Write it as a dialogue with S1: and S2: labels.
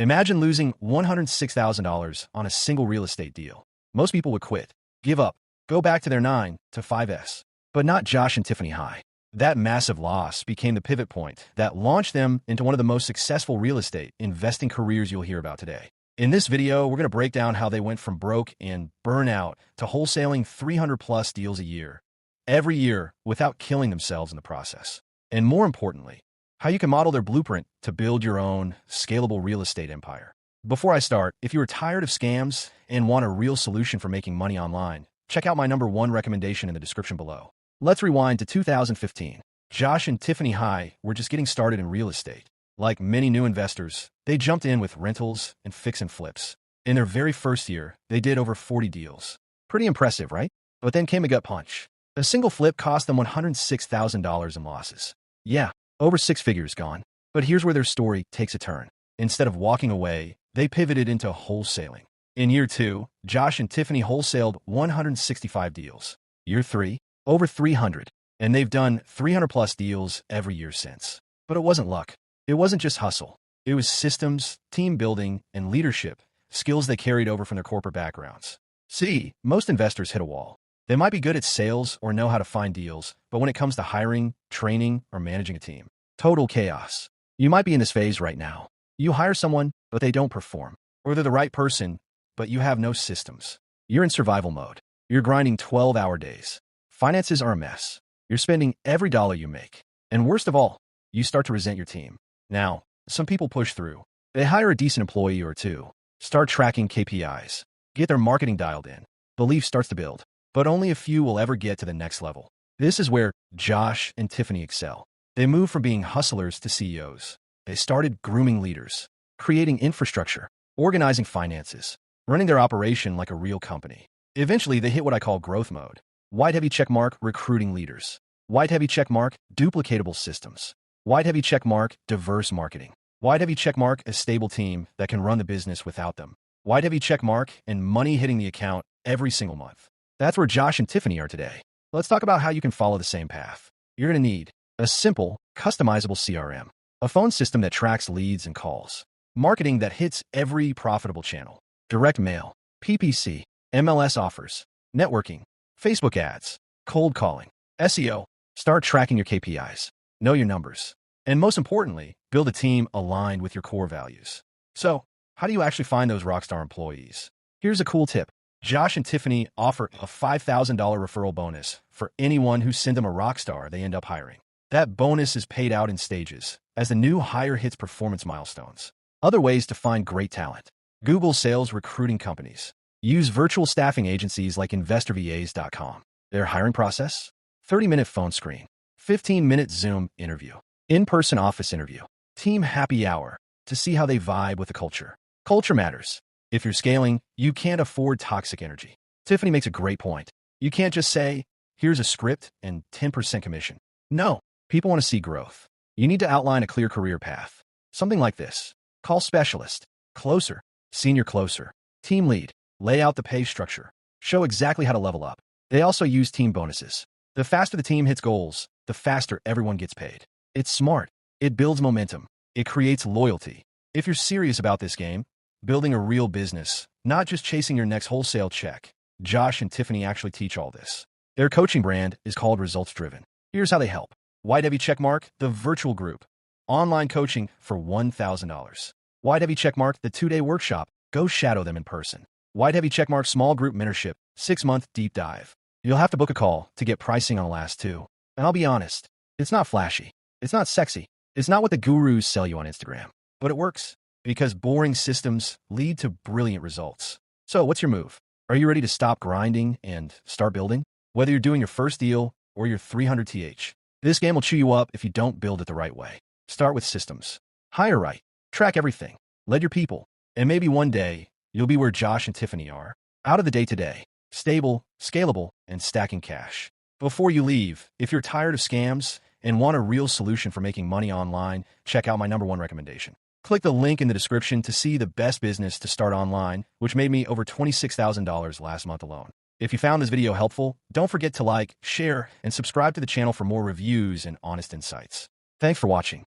S1: Imagine losing $106,000 on a single real estate deal. Most people would quit, give up, go back to their 9 to 5s. But not Josh and Tiffany High. That massive loss became the pivot point that launched them into one of the most successful real estate investing careers you'll hear about today. In this video, we're going to break down how they went from broke and burnout to wholesaling 300+ deals a year, every year, without killing themselves in the process. And more importantly, how you can model their blueprint to build your own scalable real estate empire. Before I start, if you are tired of scams and want a real solution for making money online, check out my #1 recommendation in the description below. Let's rewind to 2015. Josh and Tiffany High were just getting started in real estate. Like many new investors, they jumped in with rentals and fix and flips. In their very first year, they did over 40 deals. Pretty impressive, right? But then came a gut punch. A single flip cost them $106,000 in losses. Yeah, over 6 figures gone. But here's where their story takes a turn. Instead of walking away, they pivoted into wholesaling. In year 2, Josh and Tiffany wholesaled 165 deals. Year 3, over 300. And they've done 300+ deals every year since. But it wasn't luck. It wasn't just hustle. It was systems, team building, and leadership, skills they carried over from their corporate backgrounds. See, most investors hit a wall. They might be good at sales or know how to find deals, but when it comes to hiring, training, or managing a team, total chaos. You might be in this phase right now. You hire someone, but they don't perform. Or they're the right person, but you have no systems. You're in survival mode. You're grinding 12-hour days. Finances are a mess. You're spending every dollar you make. And worst of all, you start to resent your team. Now, some people push through. They hire a decent employee or two, start tracking KPIs, get their marketing dialed in. Belief starts to build. But only a few will ever get to the next level. This is where Josh and Tiffany excel. They moved from being hustlers to CEOs. They started grooming leaders, creating infrastructure, organizing finances, running their operation like a real company. Eventually, they hit what I call growth mode. White heavy checkmark, recruiting leaders. White heavy checkmark, duplicatable systems. White heavy checkmark, diverse marketing. White heavy checkmark, a stable team that can run the business without them. White heavy checkmark, and money hitting the account every single month. That's where Josh and Tiffany are today. Let's talk about how you can follow the same path. You're going to need a simple, customizable CRM, a phone system that tracks leads and calls, marketing that hits every profitable channel, direct mail, PPC, MLS offers, networking, Facebook ads, cold calling, SEO. Start tracking your KPIs, know your numbers, and most importantly, build a team aligned with your core values. So, how do you actually find those rockstar employees? Here's a cool tip. Josh and Tiffany offer a $5,000 referral bonus for anyone who sends them a rock star they end up hiring. That bonus is paid out in stages as the new hire hits performance milestones. Other ways to find great talent. Google sales recruiting companies. Use virtual staffing agencies like investorvas.com. Their hiring process? 30-minute phone screen, 15-minute Zoom interview, in-person office interview, team happy hour to see how they vibe with the culture. Culture matters. If you're scaling, you can't afford toxic energy. Tiffany makes a great point. You can't just say, here's a script and 10% commission. No, people want to see growth. You need to outline a clear career path. Something like this. Call specialist, closer, senior closer, team lead, lay out the pay structure, show exactly how to level up. They also use team bonuses. The faster the team hits goals, the faster everyone gets paid. It's smart. It builds momentum. It creates loyalty. If you're serious about this game, building a real business, not just chasing your next wholesale check, Josh and Tiffany actually teach all this. Their coaching brand is called Results Driven. Here's how they help. White heavy checkmark, the virtual group. Online coaching for $1,000. White heavy checkmark, the 2-day workshop. Go shadow them in person. White heavy checkmark, small group mentorship, 6-month deep dive. You'll have to book a call to get pricing on the last 2. And I'll be honest, it's not flashy. It's not sexy. It's not what the gurus sell you on Instagram. But it works. Because boring systems lead to brilliant results. So what's your move? Are you ready to stop grinding and start building? Whether you're doing your first deal or your 300th, this game will chew you up if you don't build it the right way. Start with systems. Hire right. Track everything. Lead your people. And maybe one day, you'll be where Josh and Tiffany are. Out of the day-to-day. Stable, scalable, and stacking cash. Before you leave, if you're tired of scams and want a real solution for making money online, check out my #1 recommendation. Click the link in the description to see the best business to start online, which made me over $26,000 last month alone. If you found this video helpful, don't forget to like, share, and subscribe to the channel for more reviews and honest insights. Thanks for watching.